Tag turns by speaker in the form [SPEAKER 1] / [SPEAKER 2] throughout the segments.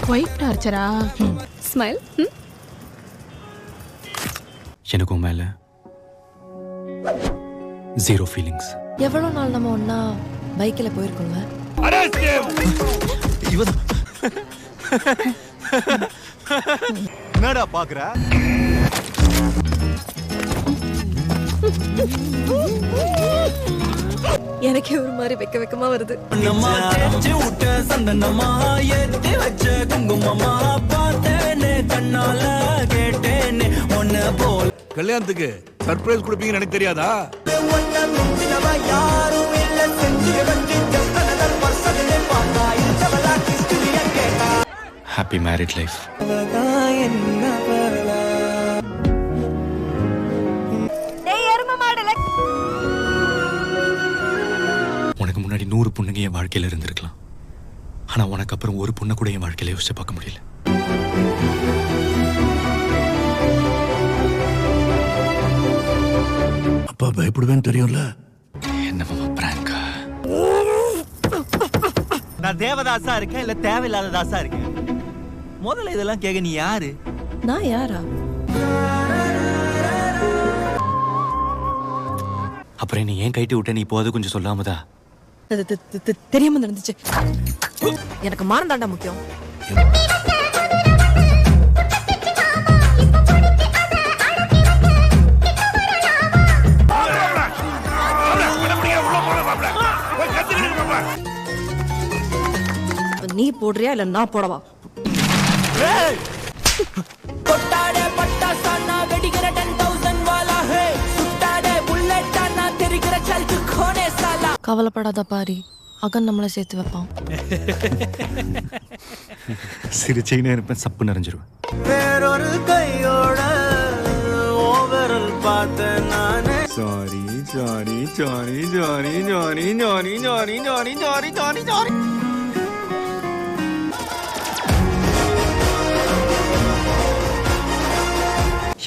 [SPEAKER 1] Quite டார்ச்சரா?
[SPEAKER 2] Smile.
[SPEAKER 3] எனக்கும் மேல zero feelings.
[SPEAKER 4] எவ்வளவு நாள் நம்ம ஒன்னா பைக்ல போயிருக்கோங்க.
[SPEAKER 5] என்னடா பாக்குற?
[SPEAKER 4] எனக்கே ஒரு மாதிரி வெக்கமா வருது.
[SPEAKER 6] கல்யாணத்துக்கு சர்ப்ரைஸ் கொடுப்பீங்கன்னு எனக்கு தெரியாதா?
[SPEAKER 3] Happy married life. உனக்கு முன்னாடி 100 பொண்ணுங்க என் வாழ்க்கையில இருந்திருக்கலாம். ஆனா உனக்கு அப்புறம் ஒரு பொண்ணை கூட என் வாழ்க்கையில யோசிச்சு பார்க்க முடியல.
[SPEAKER 6] அப்பா பயப்படுவேன்னு தெரியும்ல.
[SPEAKER 3] என்ன மாமா பிராங்கா?
[SPEAKER 5] நான் தேவதாசா இருக்கேன் இல்ல தேவையில்லாத தாசா இருக்கேன்? முதல்ல இதெல்லாம் கேட்க நீ யாரு?
[SPEAKER 4] நான் யாரா?
[SPEAKER 3] அப்புறம் நீ ஏன் கைட்டி விட்ட? நீ போது கொஞ்சம் சொல்லாமதா?
[SPEAKER 4] தெரியாம நடந்துச்சு. எனக்கு மானம் தாண்டா முக்கியம். நீ போடுறியா இல்ல நான் போடவா? கவலைப்படாத பாரி, அகன் நம்மளை சேர்த்து வைப்பான்.
[SPEAKER 3] சிரிச்சைன்னு இருப்பேன், சப்பு நிறைஞ்சிருவேன்.
[SPEAKER 5] வேறொரு கையோட ஓவரல் பார்த்தேன் நானே. Sorry sorry sorry sorry sorry sorry sorry sorry sorry sorry sorry.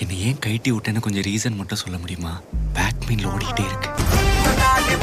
[SPEAKER 3] என்னை ஏன் கைட்டி விட்டேன்னு கொஞ்சம் ரீசன் மட்டும் சொல்ல முடியுமா? பேக் மீன்ல ஓடிக்கிட்டே இருக்கு.
[SPEAKER 5] சுனாமி